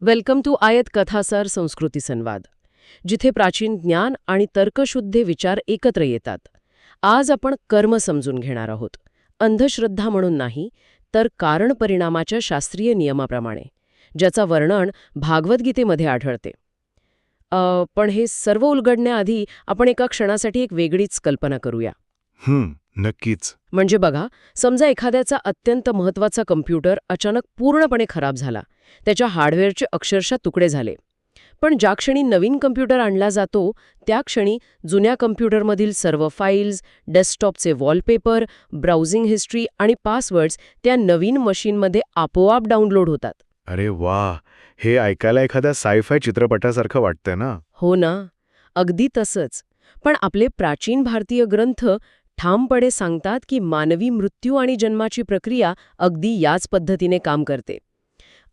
Welcome to आयत कथासार संस्कृती संवाद, जिथे प्राचीन ज्ञान आणि तर्कशुद्ध विचार एकत्र येतात. आज आपण कर्म समजून घेणार आहोत. अंधश्रद्धा म्हणून नाही, तर कारण परिणामाच्या शास्त्रीय नियमाप्रमाणे, ज्याचा वर्णन भागवद्गीतेमध्ये आढळते. पण हे सर्व उलगडण्याआधी आपण एका क्षणासाठी एक वेगळीच कल्पना करूया. नक्कीच. म्हणजे बघा, समजा एखाद्याचा अत्यंत महत्त्वाचा कम्प्युटर अचानक पूर्णपणे खराब झाला, त्याच्या हार्डवेअरचे अक्षरशः तुकडे झाले. पण ज्या क्षणी नवीन कम्प्युटर आणला जातो, त्या क्षणी जुन्या कम्प्युटरमधील सर्व फाईल्स, डेस्कटॉपचे वॉलपेपर, ब्राउझिंग हिस्ट्री आणि पासवर्ड्स त्या नवीन मशीनमध्ये आपोआप डाउनलोड होतात. अरे वा, हे ऐकायला एखाद्या सायफाय चित्रपटासारखं वाटतंय ना. हो ना, अगदी तसंच. पण आपले प्राचीन भारतीय ग्रंथ ठामपणे सांगतात की मानवी मृत्यू आणि जन्माची प्रक्रिया अगदी याच पद्धतीने काम करते.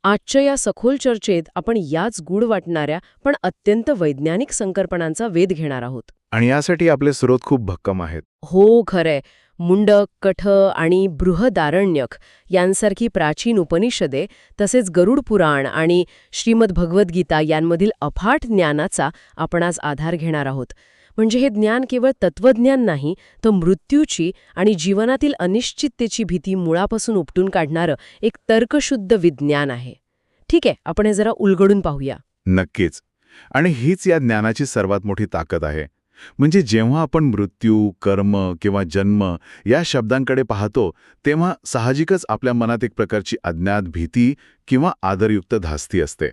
आजच्या या सखोल चर्चेत आपण याच गूढ वाटणाऱ्या पण अत्यंत वैज्ञानिक संकल्पनांचा वेध घेणार आहोत. आणि यासाठी आपले स्रोत खूप भक्कम आहेत. हो, खरंय. मुंडक, कठ आणि बृहदारण्यक यांसारखी प्राचीन उपनिषदे, तसेच गरुड पुराण आणि श्रीमद भगवद्गीता यांमधील अफाट ज्ञानाचा आपण आज आधार घेणार आहोत. म्हणजे हे ज्ञान केवळ तत्वज्ञान नाही, तर मृत्यूची आणि जीवनातील अनिश्चिततेची भीती मुळापासून उपटून काढणारं एक तर्कशुद्ध विज्ञान आहे. ठीक आहे, आपण हे जरा उलगडून पाहूया. नक्कीच. आणि हीच या ज्ञानाची सर्वात मोठी ताकद आहे. म्हणजे जेव्हा आपण मृत्यू, कर्म किंवा जन्म या शब्दांकडे पाहतो, तेव्हा साहजिकच आपल्या मनात एक प्रकारची अज्ञात भीती किंवा आदरयुक्त धास्ती असते.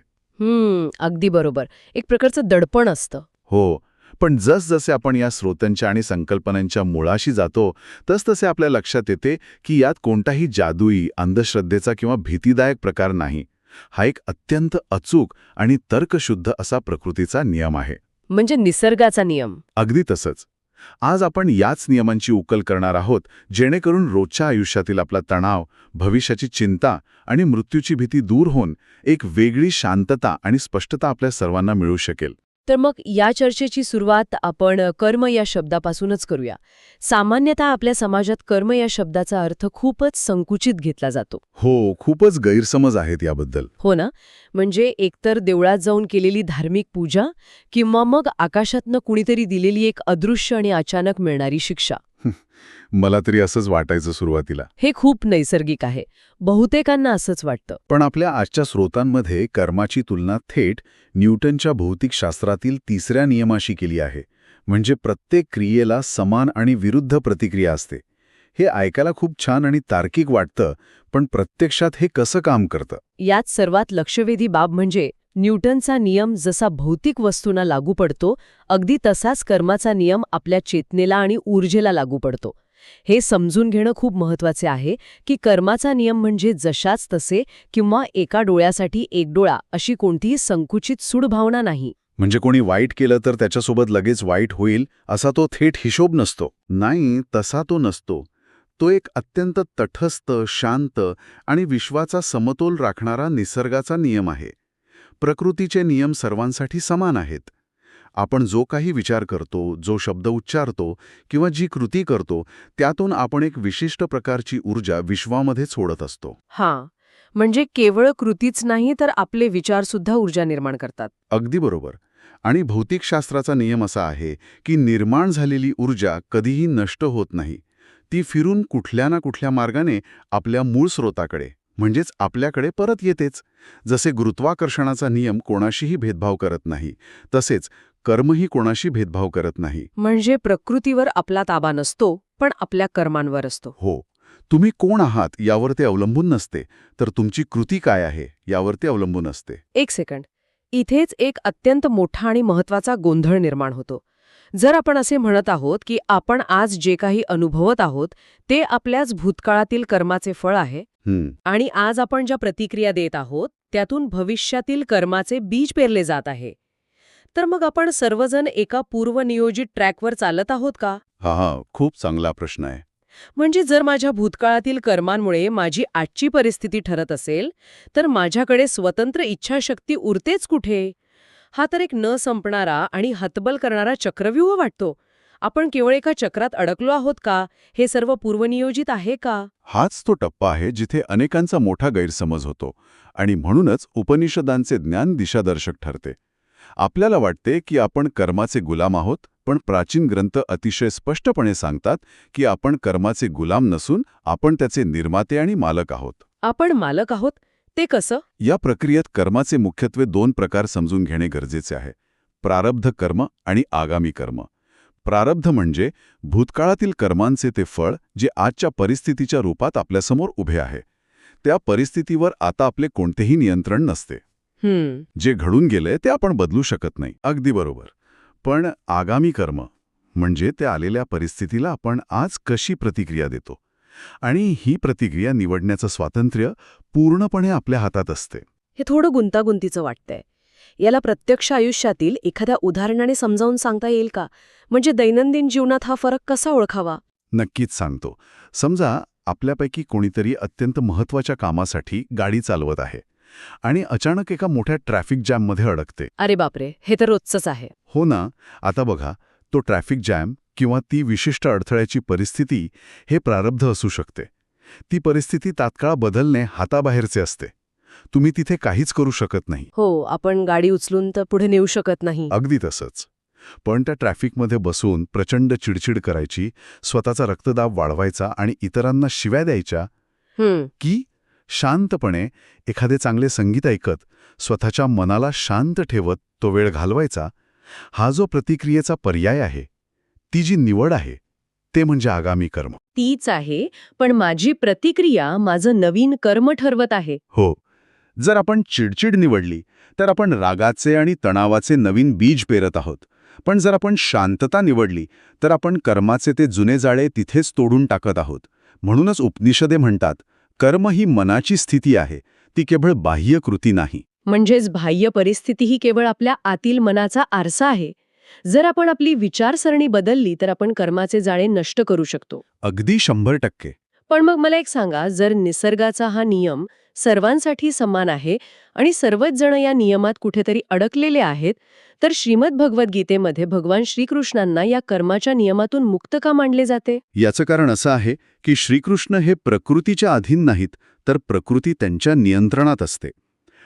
अगदी बरोबर. एक प्रकारचं दडपण असतं. हो, पण जसजसे आपण या स्रोतांच्या आणि संकल्पनांच्या मुळाशी जातो, तसतसे आपल्या लक्षात येते की यात कोणताही जादुई, अंधश्रद्धेचा किंवा भीतीदायक प्रकार नाही. हा एक अत्यंत अचूक आणि तर्कशुद्ध असा प्रकृतीचा नियम आहे. म्हणजे निसर्गाचा नियम. अगदी तसंच. आज आपण याच नियमांची उकल करणार आहोत, जेणेकरून रोजच्या आयुष्यातील आपला तणाव, भविष्याची चिंता आणि मृत्यूची भीती दूर होऊन एक वेगळी शांतता आणि स्पष्टता आपल्या सर्वांना मिळू शकेल. तर मग या चर्चेची सुरुवात आपण कर्म या शब्दापासूनच करूया. सामान्यतः आपल्या समाजात कर्म या शब्दाचा अर्थ खूपच संकुचित घेतला जातो. हो, खूपच गैरसमज आहेत याबद्दल. हो ना, म्हणजे एकतर देवळात जाऊन केलेली धार्मिक पूजा किंवा मग आकाशातनं कुणीतरी दिलेली एक अदृश्य आणि अचानक मिळणारी शिक्षा. मला तरी असंच वाटायचं सुरुवातीला. हे खूप नैसर्गिक आहे. बहुतेकांना असंच वाटतं. पण आपल्या आजच्या स्रोतांमध्ये कर्माची तुलना थेट न्यूटनच्या भौतिकशास्त्रातील तिसऱ्या नियमाशी केली आहे. म्हणजे प्रत्येक क्रियेला समान आणि विरुद्ध प्रतिक्रिया असते. हे ऐकायला खूप छान आणि तार्किक वाटतं, पण प्रत्यक्षात हे कसं काम करतं? यात सर्वात लक्षवेधी बाब म्हणजे न्यूटनचा नियम जसा भौतिक वस्तूंना लागू पडतो, अगदी तसाच कर्माचा नियम आपल्या चेतनेला आणि ऊर्जेला लागू पडतो. हे समजून घेणं खूप महत्त्वाचे आहे की कर्माचा नियम म्हणजे जशाच तसे किंवा एका डोळ्यासाठी एक डोळा अशी कोणतीही संकुचित सूड भावना नाही. म्हणजे कोणी वाईट केलं तर त्याच्यासोबत लगेच वाईट होईल असा तो थेट हिशोब नसतो. नाही, तसा तो नसतो. तो एक अत्यंत तटस्थ, शांत आणि विश्वाचा समतोल राखणारा निसर्गाचा नियम आहे. प्रकृतीचे नियम सर्वांसाठी समान आहेत. आपण जो काही विचार करतो, जो शब्द उच्चारतो किंवा जी कृती करतो, त्यातून आपण एक विशिष्ट प्रकारची ऊर्जा विश्वामध्ये सोडत असतो. हां, म्हणजे केवळ कृतीच नाही तर आपले विचारसुद्धा ऊर्जा निर्माण करतात. अगदी बरोबर. आणि भौतिकशास्त्राचा नियम असा आहे की निर्माण झालेली ऊर्जा कधीही नष्ट होत नाही. ती फिरून कुठल्या ना कुठल्या मार्गाने आपल्या मूळ स्रोताकडे म्हणजेच आपल्याकडे परत येतेच. जसे गुरुत्वाकर्षणाचा नियम कोणाशीही भेदभाव करत नाही, तसेच कर्मही कोणाशी भेदभाव करत नाही. म्हणजे प्रकृतीवर आपला ताबा नसतो, पण आपल्या कर्मांवर असतो. हो, तुम्ही कोण आहात यावर ते अवलंबून नसते, तर तुमची कृती काय आहे यावर ते अवलंबून असते. एक सेकंड. इथेच एक अत्यंत मोठा आणि महत्त्वाचा गोंधळ निर्माण होतो. जर आपण असे म्हणत आहोत की आपण आज जे काही अनुभवत आहोत ते आपल्याच भूतकाळातील कर्माचे फळ आहे, आणि आज आपण ज्या प्रतिक्रिया देत आहोत त्यातून भविष्यातील कर्माचे बीज पेरले जात आहे, तर मग आपण सर्वजण एका पूर्वनियोजित ट्रॅकवर चालत आहोत का? हा खूप चांगला प्रश्न आहे. म्हणजे जर माझ्या भूतकाळातील कर्मांमुळे माझी आजची परिस्थिती ठरत असेल, तर माझ्याकडे स्वतंत्र इच्छाशक्ती उरतेच कुठे? हा तर एक न संपणारा आणि हतबल करणारा चक्रव्यूह वाटतो. आपण केवळ एका चक्रात अडकलो आहोत का? हे सर्व पूर्वनियोजित आहे का? हाच तो टप्पा आहे जिथे अनेकांचा मोठा गैरसमज होतो आणि म्हणूनच उपनिषदांचे ज्ञान दिशादर्शक ठरते. आपल्याला वाटते की आपण कर्माचे गुलाम आहोत, पण प्राचीन ग्रंथ अतिशय स्पष्टपणे सांगतात की आपण कर्माचे गुलाम नसून आपण त्याचे निर्माते आणि मालक आहोत. आपण मालक आहोत ते कसं? या प्रक्रियेत कर्माचे मुख्यत्वे 2 प्रकार समजून घेणे गरजेचे आहे: प्रारब्ध कर्म आणि आगामी कर्म. प्रारब्ध म्हणजे भूतकाळातील कर्मांचे ते फळ जे आजच्या परिस्थितीच्या रूपात आपल्यासमोर उभे आहे. त्या परिस्थितीवर आता आपले कोणतेही नियंत्रण नसते. जे घडून गेले ते आपण बदलू शकत नाही. अगदी बरोबर. पण आगामी कर्म म्हणजे त्या आलेल्या परिस्थितीला आपण आज कशी प्रतिक्रिया देतो, आणि ही प्रतिक्रिया निवडण्याचं स्वातंत्र्य पूर्णपणे आपल्या हातात असते. हे थोडं गुंतागुंतीचं वाटतंय. याला प्रत्यक्ष आयुष्यातील एखाद्या उदाहरणाने समजावून सांगता येईल का? म्हणजे दैनंदिन जीवनात हा फरक कसा ओळखावा? नक्कीच सांगतो. समजा आपल्यापैकी कोणीतरी अत्यंत महत्त्वाच्या कामासाठी गाडी चालवत आहे आणि अचानक एका मोठ्या ट्रॅफिक जॅममध्ये अडकते. अरे बापरे, हे तर रोजचंच आहे. हो ना. आता बघा, तो ट्रॅफिक जॅम किंवा ती विशिष्ट अडथळ्याची परिस्थिती हे प्रारब्ध असू शकते. ती परिस्थिती तात्काळ बदलणे हाताबाहेरचे असते. तुम्ही तिथे काहीच करू शकत नाही. हो, आपण गाडी उचलून तर पुढे नेऊ शकत नाही. अगदी तसंच. पण त्या ट्रॅफिकमध्ये बसून प्रचंड चिडचिड करायची, स्वतःचा रक्तदाब वाढवायचा आणि इतरांना शिव्या द्यायच्या, की शांतपणे एखादे चांगले संगीत ऐकत स्वतःच्या मनाला शांत ठेवत तो वेळ घालवायचा, हा जो प्रतिक्रियेचा पर्याय आहे, ती जी निवड आहे, ते म्हणजे आगामी कर्म. तीच आहे, पण माझी प्रतिक्रिया माझं नवीन कर्म ठरवत आहे. हो. जर आपण चिडचिड निवडली तर आपण रागाचे आणि तणावाचे नवीन बीज पेरत आहोत. पण जर आपण शांतता निवडली तर आपण कर्माचे ते जुने जाळे तिथेच तोडून टाकत आहोत. म्हणूनच उपनिषदे म्हणतात, कर्म ही मनाची स्थिती आहे, ती केवळ बाह्य कृती नाही. म्हणजेच बाह्य परिस्थिती ही केवळ आपल्या आतील मनाचा आरसा आहे. जर आपण आपली विचारसरणी बदलली तर आपण कर्माचे जाळे नष्ट करू शकतो. अगदी 100%. पण मग मला एक सांगा, जर निसर्गाचा हा नियम सर्वांसाठी समान आहे आणि सर्वच जण या नियमात कुठेतरी अडकलेले आहेत, तर श्रीमद भगवद्गीतेमध्ये भगवान श्रीकृष्णांना या कर्माच्या नियमातून मुक्त का मानले जाते? याचं कारण असं आहे की श्रीकृष्ण हे प्रकृतीच्या अधीन नाहीत, तर प्रकृती त्यांच्या नियंत्रणात असते.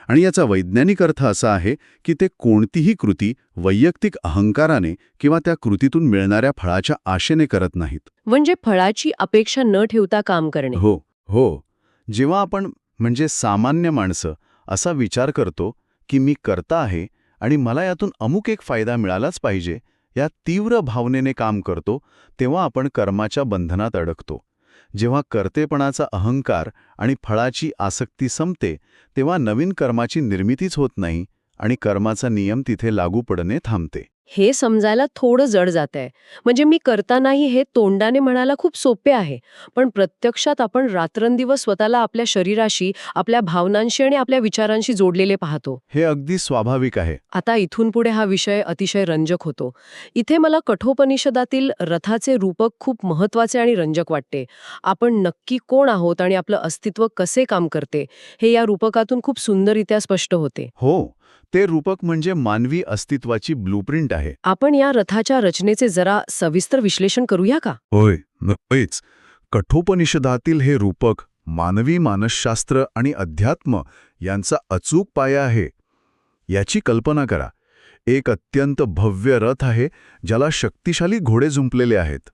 आणि याचा वैज्ञानिक अर्थ असा आहे की ते कोणतीही कृती वैयक्तिक अहंकाराने किंवा त्या कृतीतून मिळणाऱ्या फळाच्या आशेने करत नाहीत. म्हणजे फळाची अपेक्षा न ठेवता काम करणे. हो. जेव्हा आपण म्हणजे सामान्य माणसं असा विचार करतो की मी कर्ता आहे आणि मला यातून अमुक एक फायदा मिळालाच पाहिजे, या तीव्र भावनेने काम करतो, तेव्हा आपण कर्माच्या बंधनात अडकतो. जेव्हा कर्तेपणाचा अहंकार आणि फळाची आसक्ती संपते, तेव्हा नवीन कर्माची निर्मितीच होत नाही आणि कर्माचा नियम तिथे लागू पडणे थांबते. हे समजायला थोडं जड जातंय. म्हणजे मी करता नाही हे तोंडाने म्हणायला खूप सोपे आहे, पण प्रत्यक्षात आपण रात्रंदिवस स्वतःला आपल्या शरीराशी, आपल्या भावनांशी आणि आपल्या विचारांशी जोडलेले पाहतो. हे अगदी स्वाभाविक आहे. आता इथून पुढे हा विषय अतिशय रंजक होतो. इथे मला कठोपनिषदातील रथाचे रूपक खूप महत्वाचे आणि रंजक वाटते. आपण नक्की कोण आहोत आणि आपलं अस्तित्व कसे काम करते, हे या रूपकातून खूप सुंदररित्या स्पष्ट होते. हो, ते रूपक म्हणजे मानवी अस्तित्वाची ब्लूप्रिंट आहे. आपण या रथाच्या रचनेचे जरा सविस्तर विश्लेषण करूया का? होय, नक्कीच. कठोपनिषदातील हे रूपक मानवी मानसशास्त्र आणि अध्यात्म यांचा अचूक पाया आहे. याची कल्पना करा. एक अत्यंत भव्य रथ आहे ज्याला शक्तिशाली घोडे जुंपलेले आहेत.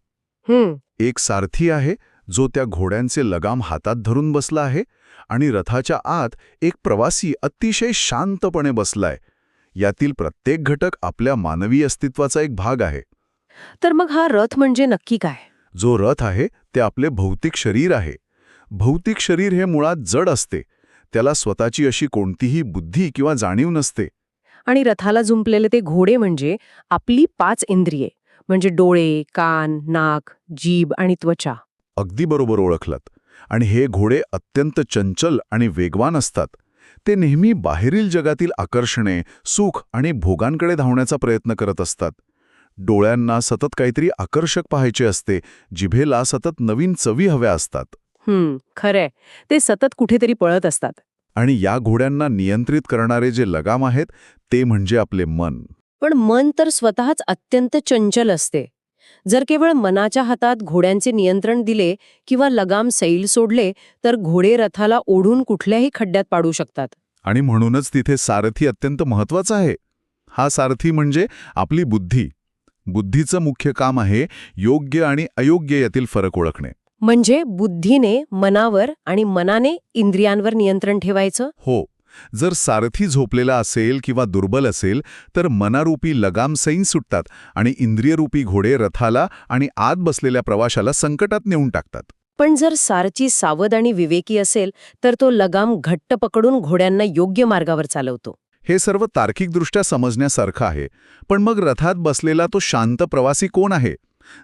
एक सारथी आहे जो त्या घोड्यांचे लगाम हातात धरून बसला आहे आणि रथाच्या आत एक प्रवासी अतिशय शांतपणे बसलाय. यातील प्रत्येक घटक आपल्या मानवी अस्तित्वाचा एक भाग आहे. तर मग हा रथ म्हणजे नक्की काय? जो रथ आहे ते आपले भौतिक शरीर आहे. भौतिक शरीर हे मुळात जड असते. त्याला स्वतःची अशी कोणतीही बुद्धी किंवा जाणीव नसते. आणि रथाला जुंपलेले ते घोडे म्हणजे आपली 5 इंद्रिये, म्हणजे डोळे, कान, नाक, जीभ आणि त्वचा. अगदी बरोबर ओळखलात. आणि हे घोडे अत्यंत चंचल आणि वेगवान असतात. ते नेहमी बाहेरील जगातील आकर्षणे, सुख आणि भोगांकडे धावण्याचा प्रयत्न करत असतात. डोळ्यांना सतत काहीतरी आकर्षक पाहायचे असते, जिभेला सतत नवीन चवी हव्या असतात. खरंय, ते सतत कुठेतरी पळत असतात. आणि या घोड्यांना नियंत्रित करणारे जे लगाम आहेत ते म्हणजे आपले मन. पण मन तर स्वतःच अत्यंत चंचल असते. जर केवळ मनाच्या हातात घोड्यांचे नियंत्रण दिले किंवा लगाम सैल सोडले तर घोडे रथाला ओढून कुठल्याही खड्ड्यात पाडू शकतात. आणि म्हणूनच तिथे सारथी अत्यंत महत्वाचा आहे. हा सारथी म्हणजे आपली बुद्धी. बुद्धीचं मुख्य काम आहे योग्य आणि अयोग्य यातील फरक ओळखणे. म्हणजे बुद्धीने मनावर आणि मनाने इंद्रियांवर नियंत्रण ठेवायचं. हो, जर सारथी झोपलेला असेल किंवा दुर्बल असेल तर मनारूपी लगाम सैन सुटतात आणि इंद्रियरूपी घोडे रथाला आणि आत बसलेल्या प्रवाशाला संकटात नेऊन टाकतात. पण जर सारथी सावध आणि विवेकी असेल तर तो लगाम घट्ट पकडून घोड्यांना योग्य मार्गावर चालवतो. हे सर्व तार्किकदृष्ट्या समजण्यासारखं आहे. पण मग रथात बसलेला तो शांत प्रवासी कोण आहे?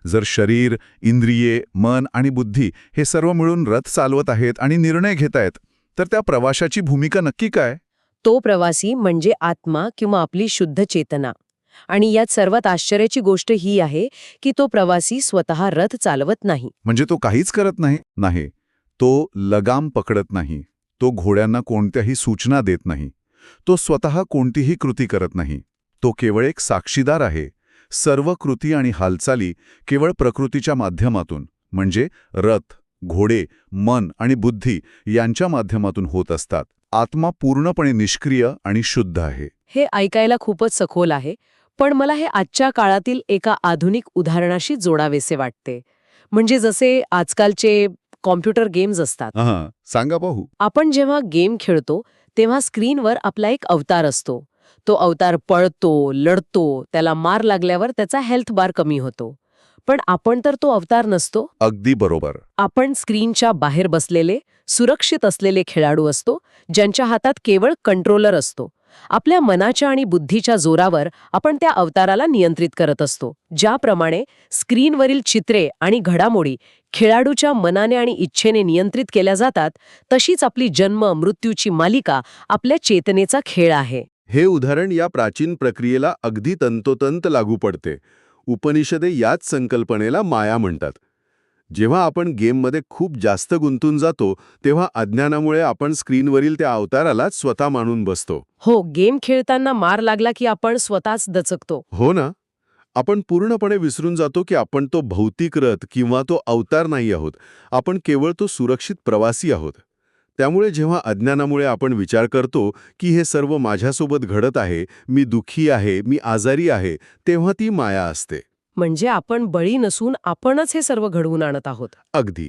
जर शरीर, इंद्रिये, मन आणि बुद्धी हे सर्व मिळून रथ चालवत आहेत आणि निर्णय घेत आहेत, तर त्या प्रवाशाची भूमिका नक्की काय? तो प्रवासी म्हणजे आत्मा किंवा आपली शुद्ध चेतना. आणि यात सर्वात आश्चर्याची गोष्ट ही आहे की तो प्रवासी स्वतः रथ चालवत नाही. म्हणजे तो काहीच करत नाही? नाही. तो लगाम पकडत नाही. तो घोड्यांना कोणत्याही सूचना देत नाही. तो स्वतः कोणतीही कृती करत नाही. तो केवळ एक साक्षीदार आहे. सर्व कृती आणि हालचाली केवळ प्रकृतीच्या माध्यमातून, म्हणजे रथ, घोडे, मन आणि बुद्धी यांच्या माध्यमातून होत असतात. आत्मा पूर्णपणे निष्क्रिय आणि शुद्ध आहे. हे ऐकायला खूपच सखोल आहे, पण मला हे आजच्या काळातील एका आधुनिक उदाहरणाशी जोडावेसे वाटते. म्हणजे जसे आजकालचे कॉम्प्युटर गेम्स असतात. सांगा पाहू. आपण जेव्हा गेम खेळतो तेव्हा स्क्रीनवर आपला एक अवतार असतो. तो अवतार पळतो, लढतो, त्याला मार लागल्यावर त्याचा हेल्थ बार कमी होतो. पण आपण तर तो अवतार नसतो. अगदी बरोबर. आपण स्क्रीनच्या बाहेर बसलेले, सुरक्षित असलेले खेळाडू असतो, ज्यांच्या हातात केवळ कंट्रोलर असतो. आपल्या मनाच्या आणि बुद्धीच्या जोरावर आपण त्या अवताराला नियंत्रित करत असतो. ज्याप्रमाणे स्क्रीनवरील चित्रे आणि घडामोडी खेळाडूच्या मनाने आणि इच्छेने नियंत्रित केल्या जातात, तशीच आपली जन्म मृत्यूची मालिका आपल्या चेतनेचा खेळ आहे. हे उदाहरण या प्राचीन प्रक्रियेला अगदी तंतोतंत लागू पडते. उपनिषदे याच संकल्पनेला माया म्हणतात. जेव्हा आपण गेममध्ये खूप जास्त गुंतून जातो तेव्हा अज्ञानामुळे आपण स्क्रीनवरील त्या अवतारालाच स्वतः मानून बसतो. हो, गेम खेळताना मार लागला की आपण स्वतःच दचकतो. हो ना? आपण पूर्णपणे विसरून जातो की आपण तो भौतिक रथ किंवा तो अवतार नाही आहोत. आपण केवळ तो सुरक्षित प्रवासी आहोत. त्यामुळे जेव्हा अज्ञानामुळे आपण विचार करतो की हे सर्व माझ्यासोबत घडत आहे, मी दुःखी आहे, मी आजारी आहे, तेव्हा ती माया असते. म्हणजे आपण बळी नसून आपणच हे सर्व घडवून आणत आहोत. अगदी.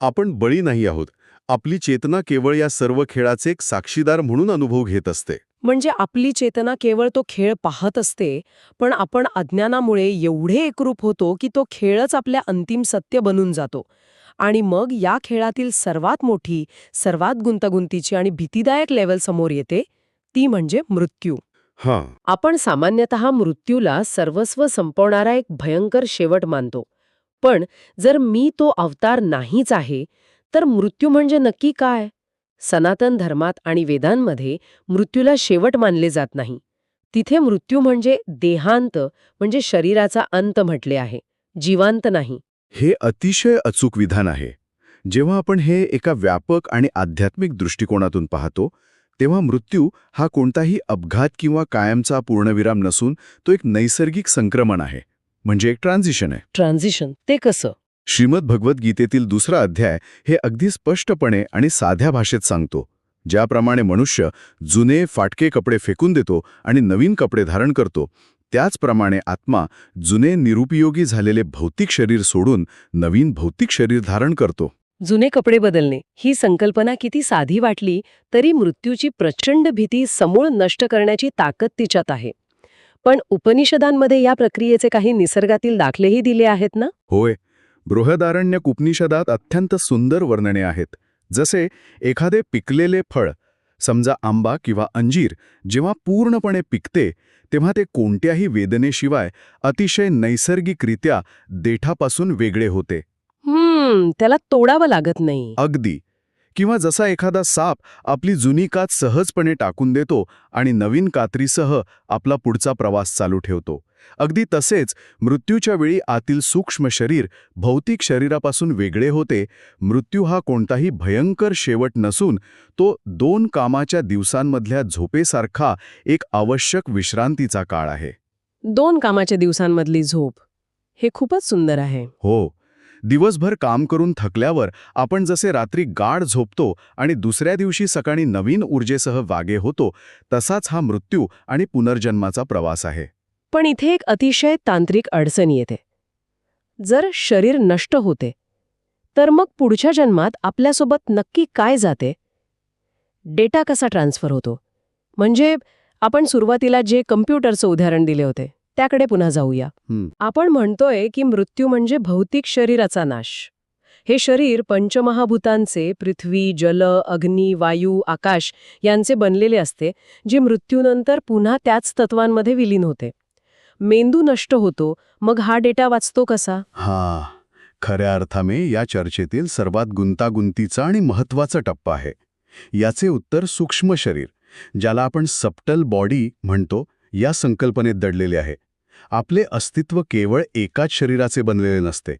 आपण बळी नाही आहोत. आपली चेतना केवळ या सर्व खेळाचे एक साक्षीदार म्हणून अनुभव घेत असते. म्हणजे आपली चेतना केवळ तो खेळ पाहत असते, पण आपण अज्ञानामुळे एवढे एकरूप होतो की तो खेळच आपल्या अंतिम सत्य बनून जातो. आणि मग या खेळातील सर्वात मोठी, सर्वात गुंतागुंतीची आणि भीतीदायक लेव्हल समोर येते, ती म्हणजे मृत्यू. हां. आपण सामान्यतः मृत्यूला सर्वस्व संपवणारा एक भयंकर शेवट मानतो. पण जर मी तो अवतार नाहीच आहे, तर मृत्यू म्हणजे नक्की काय? सनातन धर्मात आणि वेदांमध्ये मृत्यूला शेवट मानले जात नाही. तिथे मृत्यू म्हणजे देहांत, म्हणजे शरीराचा अंत म्हटले आहे, जीवांत नाही. हे अतिशय अचूक विधान आहे. जेव्हा आपण हे एका व्यापक आणि आध्यात्मिक दृष्टिकोनातून पाहतो, तेव्हा मृत्यू हा कोणताही अपघात किंवा कायमचा पूर्णविराम नसून तो एक नैसर्गिक संक्रमण आहे, म्हणजे एक ट्रान्झिशन आहे. ट्रान्झिशन ते कसं? श्रीमद भगवद्गीतेतील 2रा अध्याय हे अगदी स्पष्टपणे आणि साध्या भाषेत सांगतो. ज्याप्रमाणे मनुष्य जुने फाटके कपडे फेकून देतो आणि नवीन कपडे धारण करतो, त्याचप्रमाणे आत्मा जुने निरुपयोगी झालेले भौतिक शरीर सोडून नवीन भौतिक शरीर धारण करतो. जुने कपडे बदलणे ही संकल्पना किती साधी वाटली तरी मृत्यूची प्रचंड भीती समूळ नष्ट करण्याची ताकद तिच्यात आहे. पण उपनिषदांमध्ये या प्रक्रियेचे काही निसर्गातील दाखलेही दिले आहेत ना? होय. बृहदारण्यक उपनिषदात अत्यंत सुंदर वर्णने आहेत. जसे एखादे पिकलेले फळ, समजा आंबा किंवा अंजीर, जेव्हा पूर्णपणे पिकते तेव्हा ते कोणत्याही वेदनेशिवाय अतिशय नैसर्गिकरित्या देठापासून वेगळे होते. त्याला तोडावं लागत नाही. अगदी. किंवा जसा एखादा साप आपली जुनी कात सहजपणे टाकून देतो आणि नवीन कात्रीसह आपला पुढचा प्रवास चालू ठेवतो. अगदी तसेच मृत्यूच्या वेळी आतील सूक्ष्म शरीर भौतिक शरीरापासून वेगळे होते. मृत्यू हा कोणताही भयंकर शेवट नसून तो 2 कामाच्या दिवसांमधल्या झोपेसारखा एक आवश्यक विश्रांतीचा काळ आहे. 2 कामाच्या दिवसांमधली झोप हे खूपच सुंदर आहे. हो. दिवसभर काम करून थकल्यावर आपण जसे रात्री गाढ झोपतो आणि दुसऱ्या दिवशी सकाळी नवीन ऊर्जेसह जागे होतो, तसाच हा मृत्यू आणि पुनर्जन्माचा प्रवास आहे. पण इथे एक अतिशय तांत्रिक अडचण येते. जर शरीर नष्ट होते, तर मग पुढच्या जन्मात आपल्यासोबत नक्की काय जाते? डेटा कसा ट्रान्सफर होतो? म्हणजे आपण सुरुवातीला जे कम्प्युटरचं उदाहरण दिले होते, त्याकडे पुन्हा जाऊया. आपण म्हणतोय की मृत्यू म्हणजे भौतिक शरीराचा नाश. हे शरीर पंचमहाभूतांचे पृथ्वी, जल, अग्नी, वायू, आकाश यांचे बनलेले असते, जे मृत्यूनंतर पुन्हा त्याच तत्वांमध्ये विलीन होते. मेंदू नष्ट होतो, मग हा डेटा वाचतो कसा? हां, खऱ्या अर्थाने या चर्चेतील सर्वात गुंतागुंतीचा आणि महत्त्वाचा टप्पा आहे. याचे उत्तर सूक्ष्म शरीर, ज्याला आपण सबटल बॉडी म्हणतो, या संकल्पनेत दडलेले आहे. आपले अस्तित्व केवळ एकाच शरीराचे बनलेले नसते.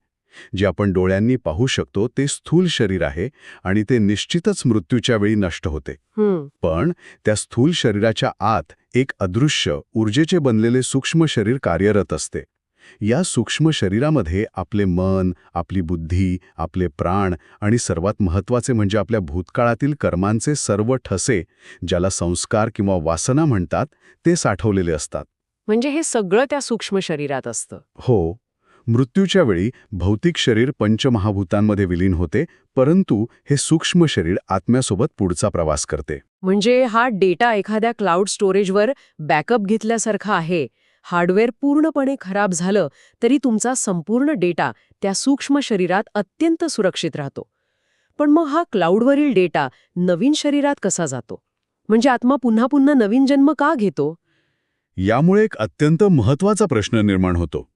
जे आपण डोळ्यांनी पाहू शकतो ते स्थूल शरीर आहे आणि ते निश्चितच मृत्यूच्या वेळी नष्ट होते. पण त्या स्थूल शरीराच्या आत एक अदृश्य ऊर्जेचे बनलेले सूक्ष्म शरीर कार्यरत असते. या सूक्ष्म शरीरामध्ये आपले मन, आपली बुद्धी, आपले प्राण आणि सर्वात महत्त्वाचे म्हणजे आपल्या भूतकाळातील कर्मांचे सर्व ठसे, ज्याला संस्कार किंवा वासना म्हणतात, ते साठवलेले असतात. म्हणजे हे सगळं त्या सूक्ष्म शरीरात असतं. हो. मृत्यूच्या वेळी भौतिक शरीर पंचमहाभूतांमध्ये विलीन होते, परंतु हे सूक्ष्म शरीर आत्म्यासोबत पुढचा प्रवास करते. म्हणजे हा डेटा एखाद्या क्लाउड स्टोरेजवर बॅकअप घेतल्यासारखा आहे. हार्डवेअर पूर्णपणे खराब झालं तरी तुमचा संपूर्ण डेटा त्या सूक्ष्म शरीरात अत्यंत सुरक्षित राहतो. पण मग हा क्लाउडवरील डेटा नवीन शरीरात कसा जातो? म्हणजे आत्मा पुन्हा पुन्हा नवीन जन्म का घेतो? यामुळे एक अत्यंत महत्त्वाचा प्रश्न निर्माण होतो.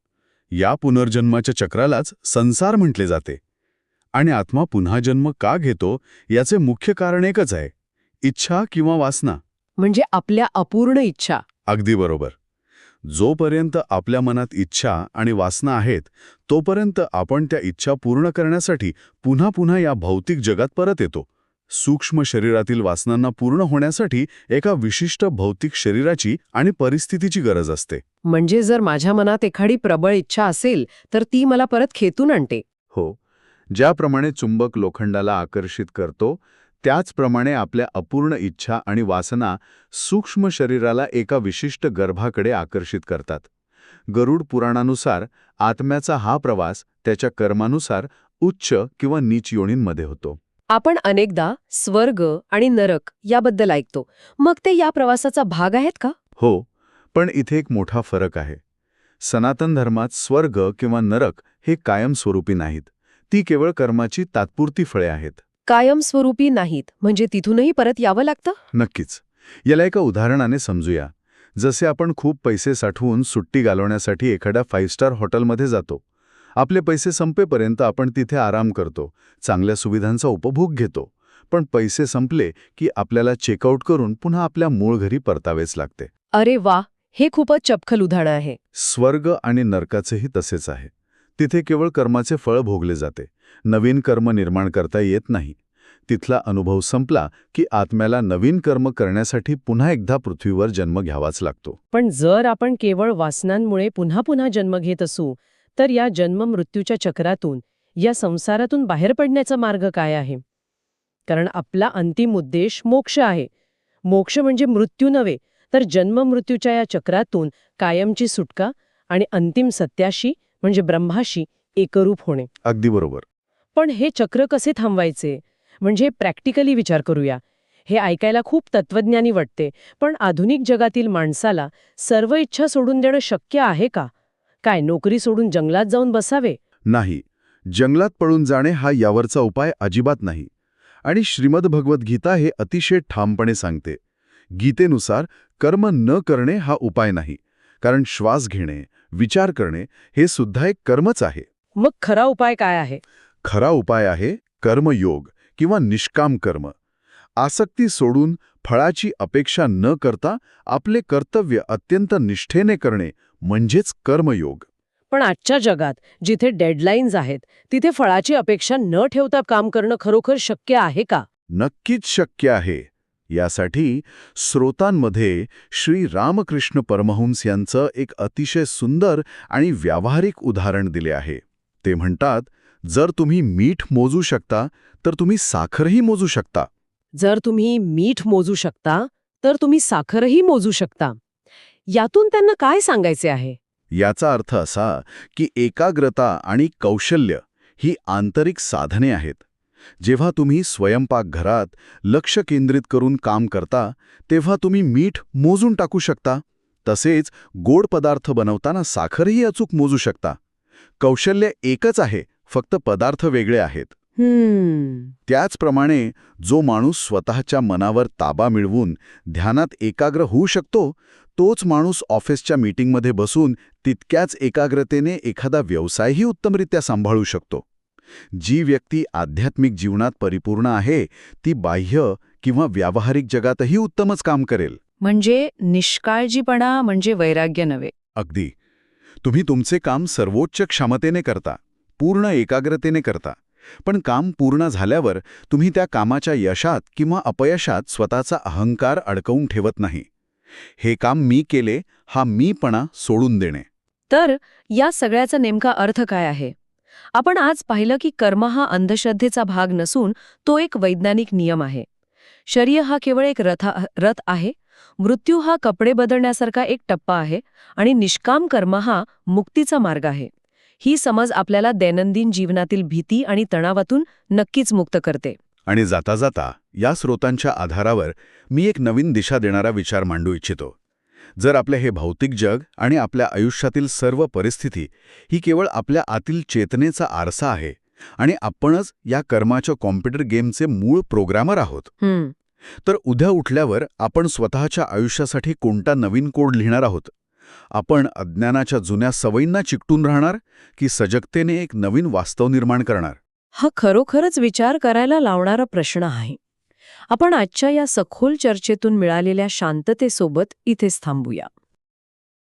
या पुनर्जन्माच्या चक्रालाच संसार म्हटले जाते. आणि आत्मा पुन्हा जन्म का घेतो याचे मुख्य कारण एकच आहे: इच्छा किंवा वासना. म्हणजे आपल्या अपूर्ण इच्छा. अगदी बरोबर. जोपर्यंत आपल्या मनात इच्छा आणि वासना आहेत, तोपर्यंत आपण त्या इच्छा पूर्ण करण्यासाठी पुन्हा पुन्हा या भौतिक जगात परत येतो. सूक्ष्म शरीरातील वासनांना पूर्ण होण्यासाठी एका विशिष्ट भौतिक शरीराची आणि परिस्थितीची गरज असते. म्हणजे जर माझ्या मनात एखादी प्रबळ इच्छा असेल तर ती मला परत खेचून आणते. हो. ज्याप्रमाणे चुंबक लोखंडाला आकर्षित करतो, त्याचप्रमाणे आपल्या अपूर्ण इच्छा आणि वासना सूक्ष्म शरीराला एका विशिष्ट गर्भाकडे आकर्षित करतात. गरुड पुराणानुसार आत्म्याचा हा प्रवास त्याच्या कर्मानुसार उच्च किंवा नीच योनींमध्ये होतो. आपण अनेकदा स्वर्ग आणि नरक याबद्दल ऐकतो. मग ते या प्रवासाचा भाग आहेत का? हो, पण इथे एक मोठा फरक आहे. सनातन धर्मात स्वर्ग किंवा नरक हे कायमस्वरूपी नाहीत. ती केवळ कर्माची तात्पुरती फळे आहेत. कायमस्वरूपी नाहीत म्हणजे तिथूनही परत यावं लागतं? नक्कीच. याला एका उदाहरणाने समजूया. जसे आपण खूप पैसे साठवून सुट्टी घालवण्यासाठी एखाद्या 5 स्टार हॉटेलमध्ये जातो. आपले पैसे संपेपर्यंत आपण तिथे आराम करतो, चांगल्या सुविधांचा उपभोग घेतो. पण पैसे संपले की आपल्याला चेकआउट करून पुन्हा आपल्या मूळ घरी परतावेच लागते. अरे वा, हे खूपच चपखल उदाहरण आहे. स्वर्ग आणि नरकाचेही तसेच आहे. तिथे केवळ कर्माचे फळ भोगले जाते. नवीन कर्म निर्माण करता येत नाही. तिथला अनुभव संपला की आत्म्याला नवीन कर्म करण्यासाठी पुन्हा एकदा पृथ्वीवर जन्म घ्यावाच लागतो. पण जर आपण केवळ वासनांमुळे पुन्हा पुन्हा जन्म घेत असू, तर या जन्म मृत्यूच्या चक्रातून, या संसारातून बाहेर पडण्याचा मार्ग काय आहे? कारण आपला अंतिम उद्देश मोक्ष आहे. मोक्ष म्हणजे मृत्यू नव्हे, तर जन्म मृत्यूच्या या चक्रातून कायमची सुटका आणि अंतिम सत्याशी म्हणजे ब्रह्माशी एकरूप होणे. अगदी बरोबर. पण हे चक्र कसे थांबवायचे? म्हणजे प्रॅक्टिकली विचार करूया. हे ऐकायला खूप तत्वज्ञानी वाटते, पण आधुनिक जगातील माणसाला सर्व इच्छा सोडून देणं शक्य आहे का? काय नोकरी सोडून जंगलात जाऊन बसावे? नाही. जंगलात पळून जाणे हा यावरचा उपाय अजिबात नाही. आणि श्रीमद भगवद्गीता हे अतिशय ठामपणे सांगते. गीतेनुसार कर्म न करणे हा उपाय नाही. कारण श्वास घेणे, विचार करणे हे सुद्धा एक कर्मच आहे. मग खरा उपाय काय आहे? खरा उपाय आहे कर्मयोग किंवा निष्काम कर्म. आसक्ती सोडून फळाची अपेक्षा न करता आपले कर्तव्य अत्यंत निष्ठेने करणे म्हणजेच कर्मयोग. पण आजच्या जगात जिथे डेडलाईन्स आहेत, तिथे फळाची अपेक्षा न ठेवता काम करणं खरोखर शक्य आहे का? नक्कीच शक्य आहे. यासाठी स्रोतांमध्ये श्री रामकृष्ण परमहंस यांचं एक अतिशय सुंदर आणि व्यावहारिक उदाहरण दिले आहे. ते म्हणतात, जर तुम्ही मीठ मोजू शकता तर तुम्ही साखरही मोजू शकता. जर तुम्ही मीठ मोजू शकता तर तुम्ही साखरही मोजू शकता. यातून त्यांना काय सांगायचे आहे? याचा अर्थ असा की एकाग्रता आणि कौशल्य ही आंतरिक साधने आहेत. जेव्हा तुम्ही स्वयंपाकघरात लक्ष केंद्रित करून काम करता तेव्हा तुम्ही मीठ मोजून टाकू शकता. तसेच गोड पदार्थ बनवताना साखरही अचूक मोजू शकता. कौशल्य एकच आहे, फक्त पदार्थ वेगळे आहेत. त्याचप्रमाणे जो माणूस स्वतःच्या मनावर ताबा मिळवून ध्यानात एकाग्र होऊ शकतो, तोच माणूस ऑफिसच्या मीटिंगमध्ये बसून तितक्याच एकाग्रतेने एखादा व्यवसायही उत्तमरित्या सांभाळू शकतो. जी व्यक्ती आध्यात्मिक जीवनात परिपूर्ण आहे ती बाह्य किंवा व्यावहारिक जगातही उत्तमच काम करेल. म्हणजे निष्काळजीपणा म्हणजे वैराग्य नव्हे. अगदी. तुम्ही तुमचे काम सर्वोच्च क्षमतेने करता, पूर्ण एकाग्रतेने करता. पण काम पूर्ण झाल्यावर तुम्ही त्या कामाच्या यशात किंवा अपयशात स्वतःचा अहंकार अडकवून ठेवत नाही. हे काम मी केले हा मीपणा सोडून देणे. तर या सगळ्याचा नेमका अर्थ काय आहे? आपण आज पाहिलं की कर्म हा अंधश्रद्धेचा भाग नसून तो एक वैज्ञानिक नियम आहे. शरीर हा केवळ एक रथ आहे, मृत्यू हा कपडे बदलण्यासारखा एक टप्पा आहे आणि निष्काम कर्म हा मुक्तीचा मार्ग आहे. ही समज आपल्याला दैनंदिन जीवनातील भीती आणि तणावातून नक्कीच मुक्त करते. आणि जाता जाता या स्रोतांच्या आधारावर मी एक नवीन दिशा देणारा विचार मांडू इच्छितो. जर आपले हे भौतिक जग आणि आपल्या आयुष्यातील सर्व परिस्थिती ही केवळ आपल्या आतील चेतनेचा आरसा आहे आणि आपणच या कर्माच्या कॉम्प्युटर गेमचे मूळ प्रोग्रामर आहोत, तर उद्या उठल्यावर आपण स्वतःच्या आयुष्यासाठी कोणता नवीन कोड लिहिणार आहोत? आपण अज्ञानाच्या जुन्या सवयींना चिकटून राहणार की सजगतेने एक नवीन वास्तव निर्माण करणार? हा खरोखरच विचार करायला लावणारा प्रश्न आहे. आपण आजच्या या सखोल चर्चेतून मिळालेल्या शांततेसोबत इथेच थांबूया.